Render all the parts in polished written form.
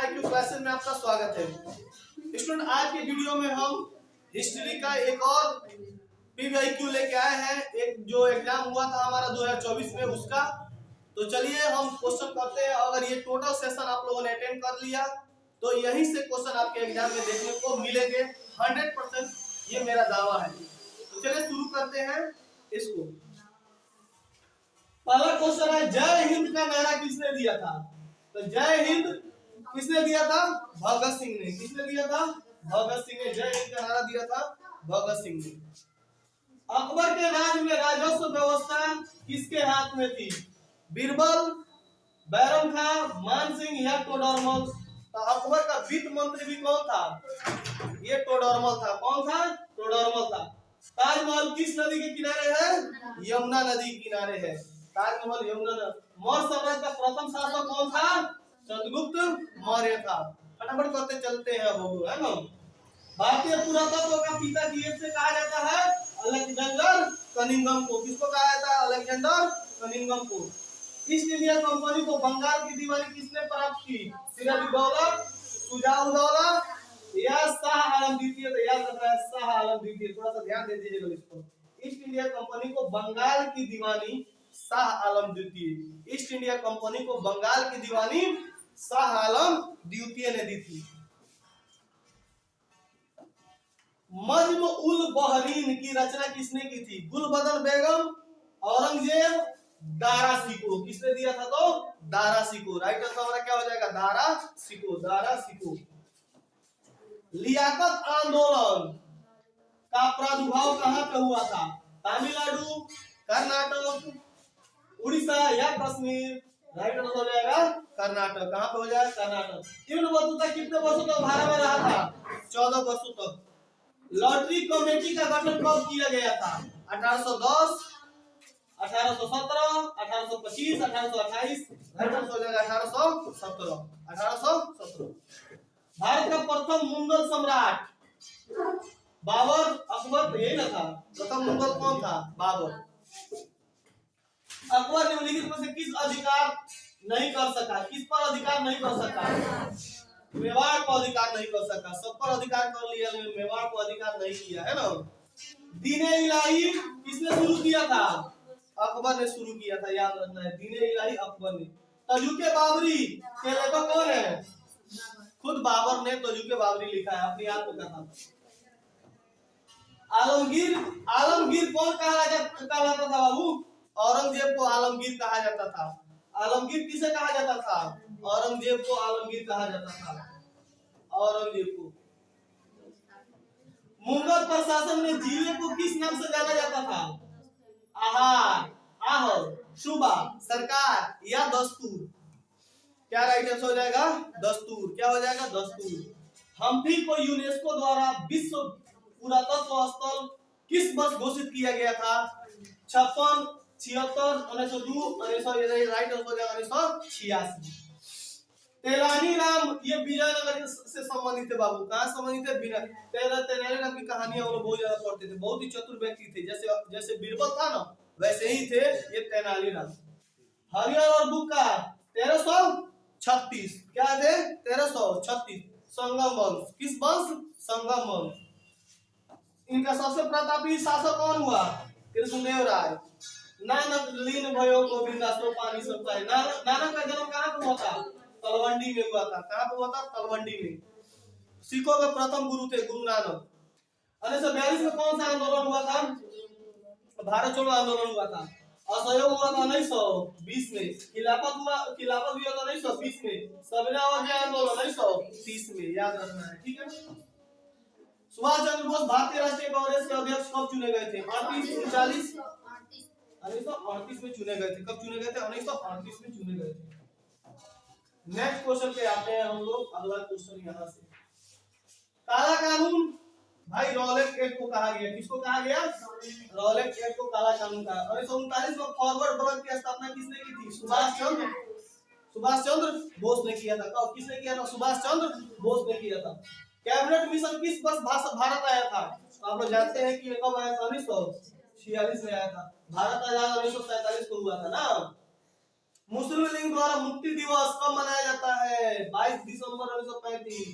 IQ classes में आपका स्वागत है। स्टूडेंट, आज के वीडियो में हम हिस्ट्री का एक और PVIQ लेके आए हैं। एक जो एग्जाम हुआ था हमारा 2024 में उसका। तो चलिए हम क्वेश्चन करते हैं। अगर ये टोटल सेशन आप लोगों ने अटेंड कर लिया तो यहीं से क्वेश्चन आपके एग्जाम में देखने को मिलेंगे 100%, ये मेरा दावा है। तो चलिए शुरू करते हैं इसको। पहला क्वेश्चन है, जय हिंद का नारा किसने दिया था? तो जय हिंद किसने दिया था? भगत सिंह ने। किसने दिया था? भगत सिंह ने जय हिंद का नारा दिया था, भगत सिंह ने। अकबर के राज में राजस्व व्यवस्था किसके हाथ में थी? बीरबल, बैरम खां, मान सिंह या टोडरमल? तो अकबर का वित्त मंत्री भी कौन था? ये टोडरमल था। कौन था? टोडरमल था। ताजमहल किस नदी के किनारे है? यमुना नदी के किनारे है ताजमहल, यमुना। मौर्य साम्राज्य का प्रथम शासक कौन था? चंद्रगुप्त मौर्य था। फटाफट करते चलते हैं अब, है ना। भारतीय पुरातत्व का पिता किसे कहा जाता है? अलेक्जेंडर कनिंघम को। किसको कहा जाता है? अलेक्जेंडर कनिंघम को। ईस्ट इंडिया कंपनी को बंगाल की दीवानी किसने प्राप्त की? सिराजुद्दौला, शुजा-उद-दौला या शाह आलम द्वितीय? तो याद रखना है शाह आलम द्वितीय। थोड़ा सा ध्यान दे दीजिएगा इसको। ईस्ट इंडिया कंपनी को बंगाल की दीवानी शाह आलम द्वितीय। ईस्ट इंडिया कंपनी को बंगाल की दीवानी शाह आलम द्वितीय ने दी थी। मज्म उल बहरीन की रचना किसने की थी? गुलबदन बेगम, औरंगजेब, दारा शिकोह। किसने दिया था? तो दारा शिकोह। राइट आंसर हमारा क्या हो जाएगा? दारा शिकोह। दारा शिकोह। लियाकत आंदोलन का प्रादुर्भाव कहां पे हुआ था? तमिलनाडु, कर्नाटक, उड़ीसा या कश्मीर? राइट आंसर हो जाएगा कर्नाटक। कहां पे हो जाएगा? कर्नाटक। इब्न बतूता कितने वर्षों तक भारत में रहा था? 14 वर्षों तक। लॉटरी कमेटी का गठन कब किया गया था? 1810, 1817, 1825, 1828? राइट आंसर हो जाएगा 1817। 1817। भारत का प्रथम मुगल सम्राट बाबर, अकबर? यही ना था। प्रथम मुगल कौन था? बाबर। अकबर निम्नलिखित में से किस अधिकार नहीं कर सका? किस पर अधिकार नहीं कर सका? मेवाड़ को अधिकार नहीं कर सका। सब पर अधिकार कर लिया लेकिन मेवाड़ को अधिकार नहीं किया, है ना। दीने इलाही किसने शुरू किया था? अकबर ने शुरू किया था। याद रखना है, दीने इलाही अकबर ने। तजुके बाबरी के लेखक कौन है? खुद बाबर ने तजुके बाबरी लिखा है, अपने आप को कहा। आलमगीर, आलमगीर कौन कहलाता था बाबू? औरंगजेब को आलमगीर कहा जाता था। आलमगीर किसे कहा जाता था? औरंगजेब को आलमगीर कहा जाता था। औरंगजेब को। मुगल प्रशासन में जिले को किस नाम से जाना जाता था? आहार, आहर, सूबा, सरकार या दस्तूर? क्या राइट आंसर हो जाएगा? दस्तूर। क्या हो जाएगा? दस्तूर। हम्फी को यूनेस्को द्वारा विश्व पुरातत्व स्थल किस वर्ष घोषित किया गया था? 56, 76, 1902, राइट आंसर हो जाएगा 1986। तेलानी राम ये विजयनगर से संबंधित है बाबू। कहां संबंधित है? तेलानी राम की कहानियां वो लोग बहुत ज्यादा पढ़ते थे। बहुत ही चतुर व्यक्ति थे। जैसे बीरबल था ना, वैसे ही थे ये तेनाली राम। हरिहर और बुक्का 1336। क्या थे? 1336। संगम वंश। किस वंश? संगम वंश। इनका सबसे प्रतापी शासक कौन हुआ? कृष्णदेव राय। नानक लीन भयो गोविंदा सो पानी सब पाए। नानक का जन्म कहां पे हुआ था? तलवंडी में हुआ था। कहां पे हुआ था? तलवंडी में। सिखों के प्रथम गुरु थे गुरु नानक। 1942 में कौन सा आंदोलन हुआ था? भारत छोड़ो आंदोलन हुआ था। असहयोग हुआ था 1920 में। खिलाफत भी हुआ था 1920 में। सविनय आंदोलन 1930 में। याद रखना है, ठीक है। सुभाष चंद्र बोस भारतीय राष्ट्रीय कांग्रेस के अध्यक्ष कब चुने गए थे? 1938 में चुने गए थे। कब चुने गए थे? 1938 में चुने गए थे। नेक्स्ट क्वेश्चन पे आते हैं हम लोग। अगला क्वेश्चन यहाँ से, काला कानून भाई रॉलेट एक्ट को कहा गया। किसको कहा गया? रॉलेट एक्ट को काला कानून कहा। 1939 में फॉरवर्ड ब्लॉक की स्थापना किसने की थी? सुभाष चंद्र बोस ने किया था। कब? किसने किया था? सुभाष चंद्र बोस ने किया था। कैबिनेट मिशन किस वर्ष भारत आया था? तो आप लोग जानते हैं कि कब आया था? 1946 में आया था। भारत आजाद 1947 को हुआ था ना। मुस्लिम लीग द्वारा मुक्ति दिवस कब मनाया जाता है? 22 दिसंबर 1935,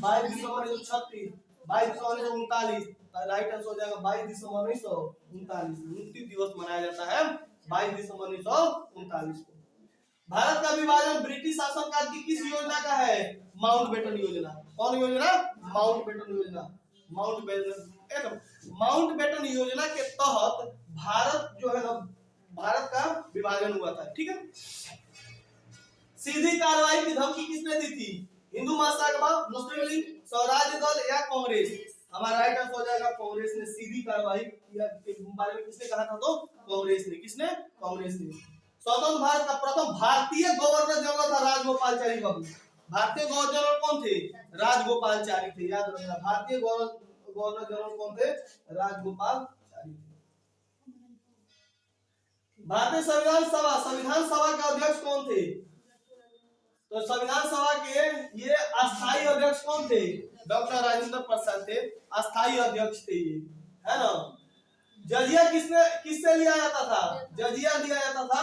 22 दिसंबर 1936, 22 दिसंबर 1939। राइट आंसर हो जाएगा 22 दिसंबर 1939। मुक्ति दिवस मनाया जाता है 22 दिसंबर 1939 को। भारत का विभाजन ब्रिटिश शासनकाल की किस योजना का है? माउंटबेटन योजना। कौन योजना? माउंटबेटन योजना। माउंटबेटन योजना के तहत भारत जो है ना, भारत का विभाजन हुआ था। ठीक है। सीधी कार्रवाई की धमकी किसने दी थी? हिंदू महासभा, मुस्लिम लीग, स्वराज्य दल या कांग्रेस? हमारा राइट आंसर हो जाएगा कांग्रेस ने सीधी कार्रवाई के बारे में किसने कहा था? तो कांग्रेस ने। किसने? कांग्रेस ने। स्वतंत्र भारत का प्रथम भारतीय गवर्नर जनरल था राजगोपालचारी बाबू। भारतीय गवर्नर जनरल कौन थे? राजगोपालचारी थे। याद रखना, भारतीय गवर्नर जनरल कौन थे? राजगोपालचारी थे। भारतीय संविधान सभा के अध्यक्ष कौन थे? तो संविधान सभा के ये अस्थायी अध्यक्ष कौन थे? डॉक्टर राजेंद्र प्रसाद थे, अस्थायी अध्यक्ष थे ये, है ना। जजिया किससे लिया जाता था? जजिया लिया जाता था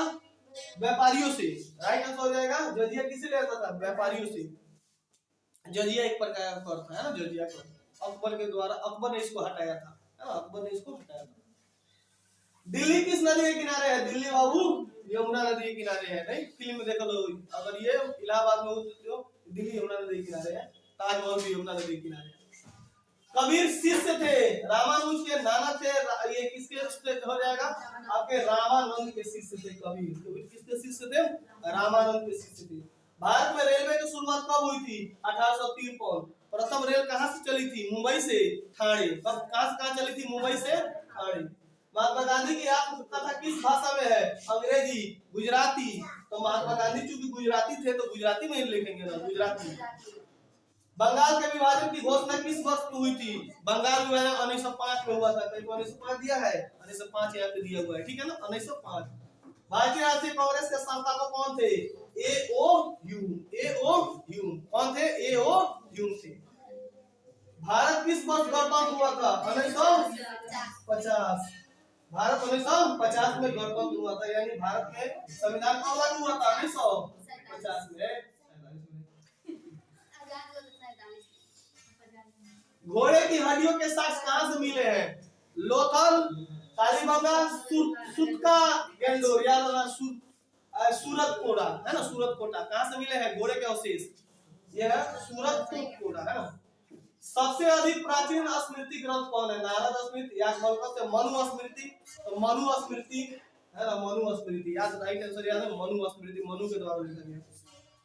व्यापारियों से। राइट आंसर हो जाएगा जजिया किससे लिया जाता था? व्यापारियों से। जजिया एक प्रकार का कर था, है ना। जजिया कर अकबर के द्वारा, अकबर ने इसको हटाया था, है ना। अकबर ने इसको हटाया था। दिल्ली किस नदी के किनारे है? दिल्ली बाबू यमुना नदी के किनारे है। नहीं, फिल्म में देखो लो, अगर ये इलाहाबाद में हो, दिल्ली यमुना नदी के किनारे है। ताजमहल भी यमुना नदी के किनारे है। कबीर शिष्य थे, रामानुज के नाना थे। ये किसके हो जाएगा? आपके रामानंद के शिष्य थे कबीर। कबीर किसके शिष्य थे? रामानंद के शिष्य थे। भारत में रेलवे की शुरुआत कब हुई थी? 1853। प्रथम रेल कहां से चली थी? मुंबई से ठाणे। कहां से कहां चली थी? मुंबई से ठाणे। महात्मा गांधी की आत्मकथा किस भाषा में है? अंग्रेजी, गुजराती। तो महात्मा गांधी चूंकि गुजराती थे तो गुजराती में लिखेंगे ना, गुजराती। बंगाल के विभाजन की घोषणा किस वर्ष में हुई थी? बंगाल विभाजन 1905 में हुआ था। कहीं 1905 दिया है? 1905 यहाँ पे दिया हुआ है। ठीक है ना, 1905। भारतीय राष्ट्रीय कांग्रेस के संस्थापक कौन थे? एओ ह्यूम। कौन थे? एओ ह्यूम थे। भारत किस वर्ष गणतंत्र हुआ था? 1950। भारत 1950 में गणतंत्र हुआ था। यानी भारत में संविधान कब लागू हुआ था? 1950 में। घोड़े की हड्डियों के साथ कहां से मिले हैं? लोथल, कालीबंगा, सुतका, गेंडोर। याद रखना, सूरतकोटा, है ना। सूरतकोटा कहां से मिले हैं घोड़े के अवशेष? यह है सूरतकोटा, है ना। सबसे अधिक प्राचीन स्मृति ग्रंथ कौन है? नारद स्मृति, याज्ञवल्क्य से मनु स्मृति। तो मनु स्मृति, है ना, मनु स्मृति। याद, राइट आंसर याद है मनु स्मृति, मनु के द्वारा लिखा गया।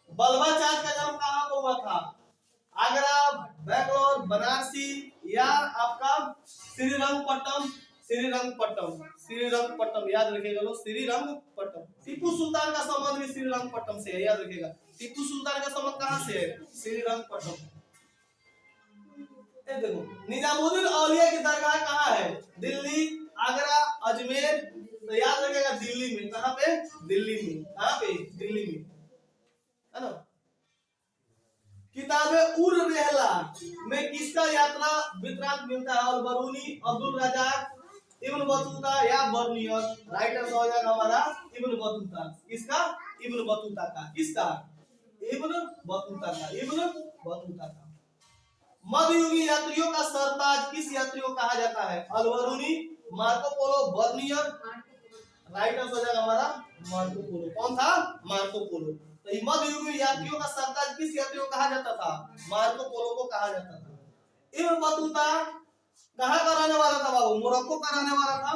बल्बाचार्य का जन्म कहां पर हुआ था? आगरा, बैंगलोर, बनारसी या आपका श्रीरंगपट्टम? श्रीरंगपट्टम याद रखिएगा लोग, श्रीरंगपट्टम। टीपू सुल्तान का संबंध भी श्रीरंगपट्टम से है, याद रखिएगा। टीपू सुल्तान का संबंध कहां से है? श्रीरंगपट्टम। देखो, निजामुद्दीन औलिया की दरगाह कहाँ है? दिल्ली, आगरा, अजमेर। तो याद रखिएगा दिल्ली में। कहाँ पे? दिल्ली में। कहाँ पे? दिल्ली में, है ना। किताबे उर रहला में किसका यात्रा वृत्तांत मिलता है? अल-बरूनी, अब्दुल रज़ाक, इब्न बतूता या बर्नियर? राइट आंसर हो जाएगा हमारा इब्न बतूता। किसका? इब्न बतूता का। किसका? इब्न बतूता का। इब्न बतूता का। मध्ययुगीन यात्रियों का सरताज किस यात्री को कहा जाता है? Al Biruni, Marco Polo, Bernier? Right answer हो जाएगा हमारा मार्को पोलो। कौन था? Marco Polo. तो मध्ययुगीन यात्रियों का सरताज किस यात्री को कहा जाता था? मार्को पोलो को कहा जाता था। इब्न बतूता कहाँ का रहने वाला था बाबू? मोरक्को का रहने वाला था।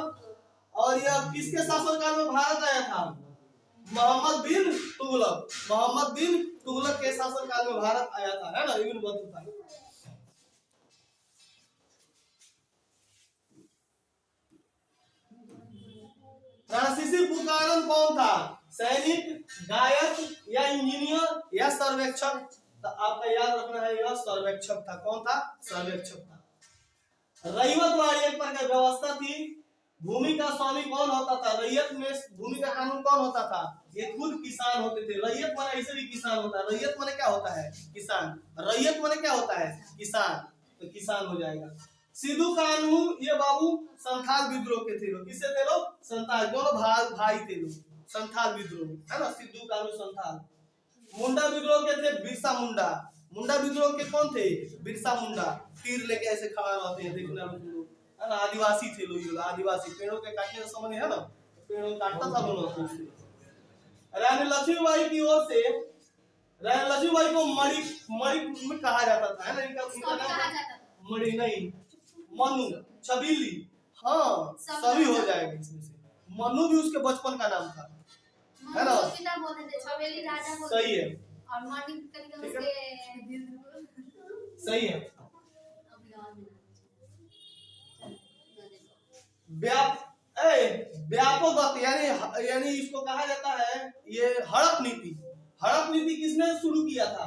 और यह किसके शासनकाल में भारत आया था? मोहम्मद बिन तुगलक। मोहम्मद बिन तुगलक के शासनकाल में भारत आया था, है ना, इब्न बतूता। फ्रांसीसी बुकानन कौन था? सैनिक, गायक या इंजीनियर या सर्वेक्षक? तो आपका याद रखना है, यह सर्वेक्षक था। कौन था? सर्वेक्षक था। रैयत वाली एक प्रकार की व्यवस्था थी। भूमि का स्वामी कौन होता था? रैयत में भूमि का कानून कौन होता था? ये खुद किसान होते थे। रैयत माने ऐसे भी किसान होता है। रैयत माने क्या होता है? किसान। रैयत माने क्या होता है? किसान। तो किसान हो जाएगा। सिद्धू कान्हू ये बाबू संथाल विद्रोह के थे लोग। किससे थे लोग? संथाल। दोनों भाई थे लोग। संथाल विद्रोह, है ना, सिद्धू कानू संथाल। मुंडा विद्रोह के थे बिरसा मुंडा। मुंडा विद्रोह के कौन थे? बिरसा मुंडा। तीर लेके ऐसे खड़ा रहते हैं, देखना लोग, है ना, आदिवासी थे लोग, आदिवासी पेड़ों के काटने का समझ है ना, पेड़ों काटता था लोग। रानी लक्ष्मीबाई की ओर से, रानी लक्ष्मीबाई को मणि मणि में कहा जाता था, है ना, इनका नाम मणि नहीं, मनु, छबीली, हाँ सभी हो जाएगा इसमें से। मनु भी उसके बचपन का नाम था, है ना, छबीली राजा सही है, और मणि उसके सही है। व्यापक यानी इसको कहा जाता है, ये हड़प नीति। हड़प नीति किसने शुरू किया था?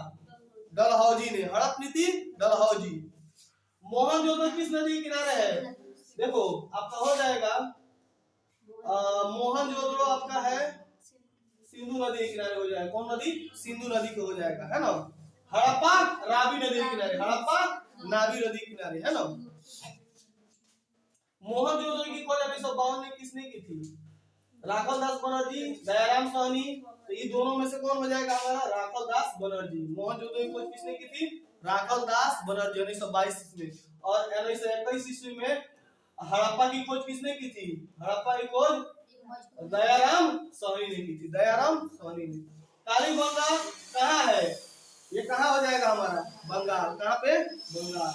डलहौजी ने। हड़प नीति डलहौजी। मोहनजोदड़ो किस नदी के किनारे है? देखो आपका हो जाएगा, मोहनजोदड़ो आपका है सिंधु नदी के किनारे हो जाएगा। कौन नदी? सिंधु नदी के हो जाएगा, है ना। हड़प्पा रावी नदी के किनारे, हड़प्पा नावी नदी के किनारे, है ना। मोहनजोदड़ो की खोज 1952 में किसने की थी? राखल दास बनर्जी, दयाराम साहनी। तो ये दोनों में से कौन हो जाएगा हमारा? राखल दास बनर्जी। मोहनजोदड़ो की खोज किसने की थी? राखल दास बनर्जी 1922 में। और 1921 ईस्वी में हड़प्पा की खोज किसने की थी? हड़प्पा की खोज दयाराम साहनी ने की थी, दयाराम साहनी ने। कालीबंगा कहाँ है? ये कहाँ हो जाएगा हमारा? बंगाल। कहाँ पे? बंगाल।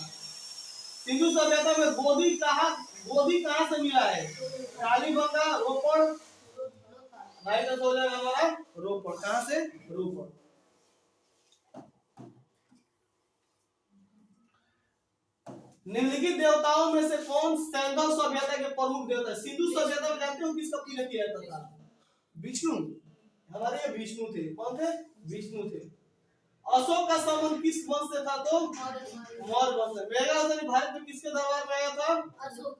सिंधु सभ्यता में बोधि कहाँ से मिला है? कालीबंगा, रोपड़, राइट आंसर हो जाएगा हमारा रोपड़। कहाँ से? रोपड़। निम्नलिखित देवताओं में से कौन सैंधव सभ्यता के प्रमुख देवता है? सिंधु सभ्यता में जानते हो किसका पूजा किया जाता था? विष्णु। हमारे ये विष्णु थे। कौन थे? विष्णु थे। अशोक का संबंध किस वंश से था? तो मौर्य वंश से। मेघालय भारत में किसके दरबार में आया था? अशोक,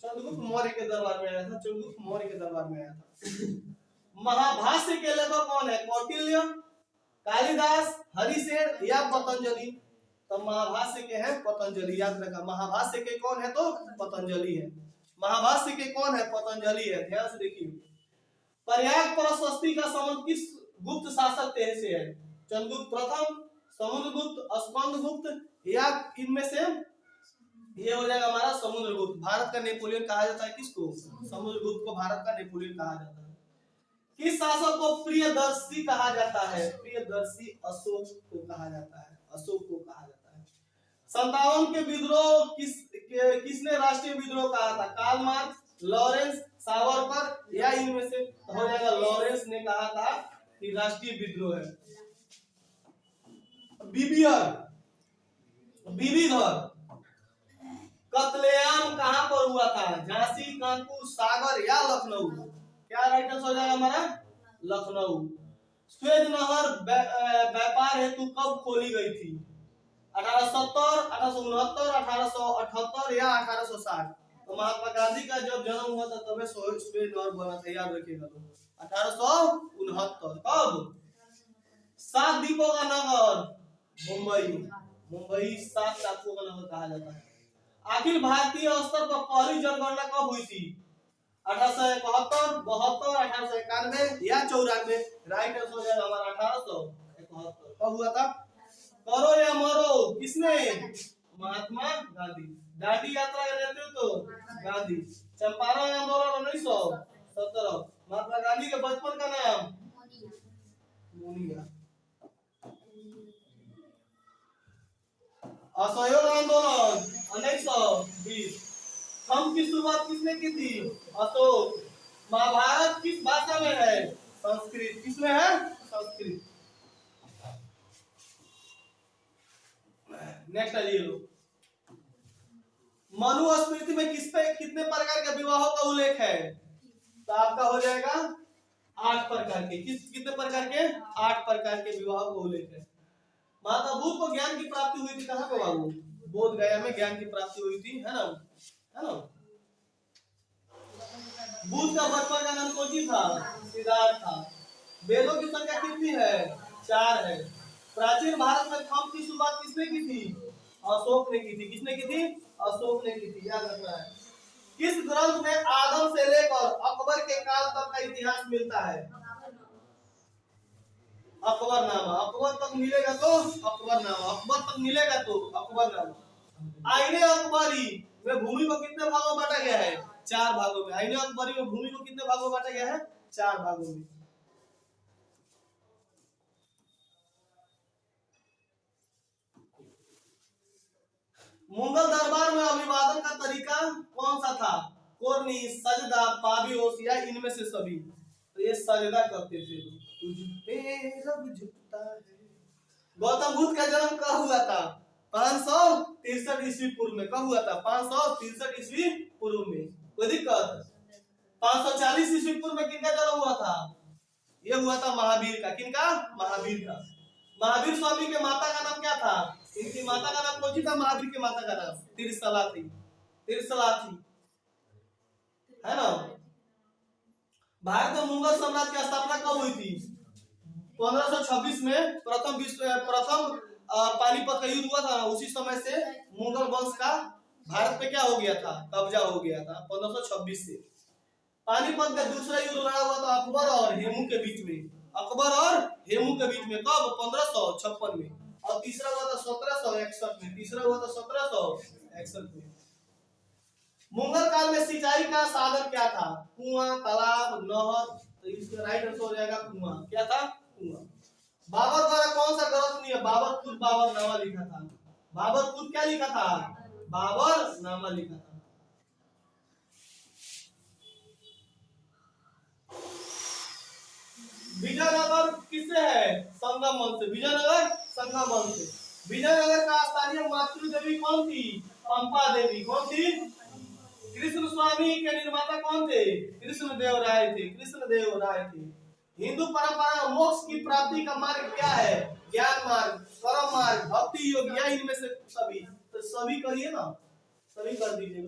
चंद्रगुप्त मौर्य के दरबार में आया था। चंद्रगुप्त मौर्य के दरबार में आया था। महाभाष्य के लेखक कौन है? कौटिल्य, कालिदास, हरिसेन या पतंजलि? तो महाभाष्य के हैं पतंजलि। याद रखा, महाभाष्य के कौन है? तो पतंजलि है। महाभाष्य के कौन है? पतंजलि है। ध्यान से देखिए। प्रयाग प्रशस्ति का संबंध किस गुप्त शासक से है? चंद्रगुप्त प्रथम, समुद्रगुप्त, स्कंदगुप्त या इनमें से? ये हो जाएगा हमारा समुद्रगुप्त। भारत का नेपोलियन कहा जाता है किसको? समुद्रगुप्त को भारत का नेपोलियन कहा जाता है। किस शासक को प्रियदर्शी कहा जाता है? प्रियदर्शी अशोक को कहा जाता है। अशोक को कहा जाता है। 57 के विद्रोह किसने राष्ट्रीय विद्रोह कहा था? कार्ल मार्क्स, लॉरेंस, सावरकर या इनमें से? हो जाएगा लॉरेंस ने कहा था कि राष्ट्रीय विद्रोह है। बीबीघर कत्लेआम कहां पर हुआ था? झांसी, कानपुर, सागर या लखनऊ? क्या राइट आंसर हो जाएगा हमारा? लखनऊ। स्वेज नहर व्यापार हेतु कब खोली गई थी? 1870, 1869, 1878 या 1860? तो महात्मा गांधी का जब जन्म हुआ था तब स्वेज नहर बना था। याद रखिएगा तो 1869। कब? 7 द्वीपों का नगर मुंबई। मुंबई 7 टापुओं का नगर कहा जाता है। अखिल भारतीय स्तर पर पहली जनगणना कब हुई थी? 1871, 72, 1891 या 94? राइट आंसर हो जाएगा हमारा 1871। कब हुआ था? करो या मरो किसने? महात्मा गांधी। दांडी यात्रा का नेतृत्व गांधी। चंपारण आंदोलन 1917। महात्मा गांधी के बचपन का नाम? मुनिया। असहयोग आंदोलन 1920। थंब की शुरुआत किसने की थी? अशोक। महाभारत किस भाषा में है? संस्कृत। किसमें है? संस्कृत। नेक्स्ट है ये लो। मनुस्मृति में कितने प्रकार के विवाहों का उल्लेख है? तो आपका हो जाएगा 8 प्रकार के। कितने प्रकार के? 8 प्रकार के विवाहों का उल्लेख है। माता बुद्ध को ज्ञान की प्राप्ति हुई थी कहाँ पे बाबू? बोध गया में ज्ञान की प्राप्ति हुई थी, है ना, है ना। बुद्ध का बचपन का नाम कौन था? सिद्धार्थ था। वेदों की संख्या कितनी है? 4 है। प्राचीन भारत में थंब की शुरुआत किसने की थी? अशोक ने की थी। किसने की थी? अशोक ने की थी। याद रखना है। किस ग्रंथ में आदम से लेकर अकबर के काल तक का इतिहास मिलता है? अकबरनामा। अकबर तक मिलेगा तो अकबरनामा, अकबर तक मिलेगा तो अकबरनामा। आईने अकबरी में भूमि को कितने भागों में बांटा गया है? 4 भागों में। आईने अकबरी में भूमि को कितने भागों में बांटा गया है? 4 भागों में। मुगल दरबार में अभिवादन का तरीका कौन सा था? कोर्निश, सजदा, पाबियोस या इनमें से सभी? तो ये सजदा करते थे। तुझ पे रब झुकता है। गौतम बुद्ध का जन्म कब हुआ था? 563 ईस्वी पूर्व में। कब हुआ था? 563 ईस्वी पूर्व में। कोई दिक्कत? 540 ईस्वी पूर्व में किनका जन्म हुआ था? ये हुआ था महावीर का। किनका? महावीर का। महावीर स्वामी के माता का नाम क्या था? इनकी माता का नाम कौन सी था? महावीर की माता का नाम त्रिशला थी। त्रिशला थी, है ना। भारत में मुगल साम्राज्य की स्थापना कब हुई थी? 1526 में प्रथम पानीपत का युद्ध हुआ था ना, उसी समय से मुगल वंश का भारत पे क्या हो गया था? कब्जा हो गया था 1526 से। पानीपत का दूसरा युद्ध लड़ा हुआ था अकबर और हेमू के बीच में। अकबर और हेमू के बीच में। कब? 1556 में। और तीसरा हुआ था 1761 में। तीसरा हुआ था 1761 में। मुगल काल में सिंचाई का साधन क्या था? कुआं, तालाब, नहर। तो इसका राइट आंसर हो जाएगा कुआं। क्या था? कुआं। बाबर द्वारा कौन सा ग्रंथ नहीं है? बाबर खुद बाबरनामा लिखा था। बाबर खुद क्या लिखा था? बाबरनामा लिखा था। विजयनगर किससे है? संगम वंश से। विजयनगर संगम वंश से। विजयनगर का स्थानीय मातृ देवी कौन थी? पंपा देवी। कौन थी? कृष्ण स्वामी के निर्माता कौन थे? कृष्ण देव राय थे। कृष्ण देव राय थे। हिंदू परंपरा में मोक्ष की प्राप्ति का मार्ग क्या है? ज्ञान मार्ग, कर्म मार्ग, भक्ति योग या इनमें से सभी? तो सभी करिए ना, सभी कर दीजिए।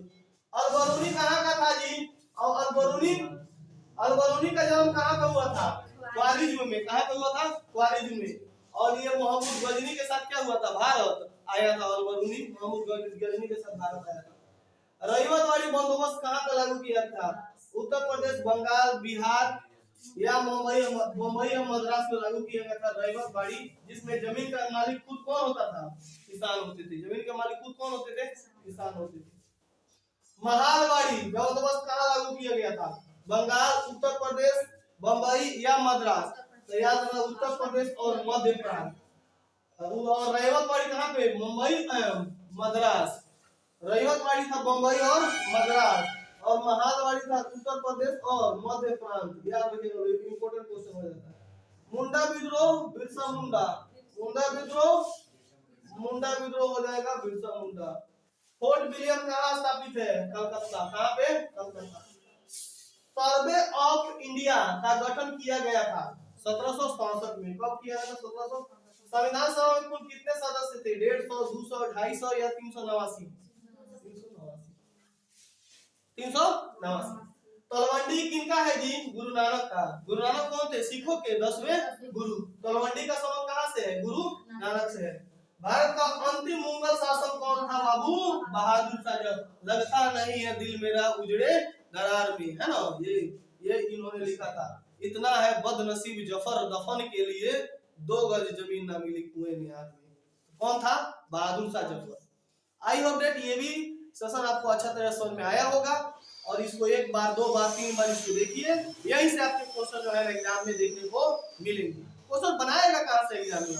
अलबरूनी कहाँ का था जी? और अलबरूनी का जन्म कहाँ का हुआ था? ख्वारिज्म में। कहाँ का हुआ था? ख्वारिज्म में। और ये मोहम्मद गजनी के साथ क्या हुआ था? भारत आया था। अलबरूनी मोहम्मद गजनी के साथ भारत आया था। रईवतवाड़ी बंदोबस्त कहाँ पे लागू किया था? उत्तर प्रदेश, बंगाल, बिहार या मुंबई या मद्रास में लागू किया गया था रईवतवाड़ी, जिसमें जमीन का मालिक खुद कौन होता था? किसान होते थे। जमीन के मालिक खुद कौन होते थे? किसान होते थे। महालवाड़ी बंदोबस्त कहाँ लागू किया गया था? बंगाल, उत्तर प्रदेश, बंबई या मद्रास? तो याद रखना उत्तर प्रदेश और मध्य प्रांत। और रईवतवाड़ी कहाँ पे? मुंबई, मद्रास। रईवतवाड़ी था बंबई और मद्रास, और महालवाड़ी था उत्तर प्रदेश और मध्य प्रांत। याद रखिएगा, इंपॉर्टेंट क्वेश्चन हो जाता है। मुंडा विद्रोह, बिरसा मुंडा। मुंडा विद्रोह हो जाएगा बिरसा मुंडा। फोर्ट विलियम कहाँ स्थापित है? कलकत्ता। कहाँ पे? कलकत्ता। सर्वे ऑफ इंडिया का गठन किया गया था 1767 में। कब किया गया था? 1700। संविधान सभा में कुल कितने सदस्य थे? 150, 200, 250 या 389? 389। तलवंडी किनका है जी? गुरु नानक का। गुरु नानक कौन थे? सिखों के 10वें गुरु। तलवंडी का संबंध कहाँ से है? गुरु नानक से है। भारत का अंतिम मुगल शासक कौन था बाबू? बहादुर शाह। लगता नहीं है दिल मेरा उजड़े दरार में, है ना। ये इन्होंने लिखा था। इतना है बदनसीब जफर, दफन के लिए 2 गज जमीन ना मिली कुएं में आदमी। कौन था? Bahadur Shah Zafar. I hope that ये भी सेशन आपको अच्छा तरह समझ में आया होगा, और इसको 1 बार 2 बार 3 बार इसको देखिए। यहीं से आपके क्वेश्चन जो है एग्जाम में देखने को मिलेंगे। क्वेश्चन बनाएगा कहाँ से एग्जाम में?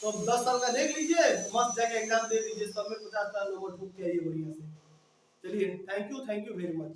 तो 10 साल का देख लीजिए, मस्त जाके एग्जाम दे दीजिए। सब में 50 साल नंबर ठोक के आइए बढ़िया से। चलिए, थैंक यू वेरी मच।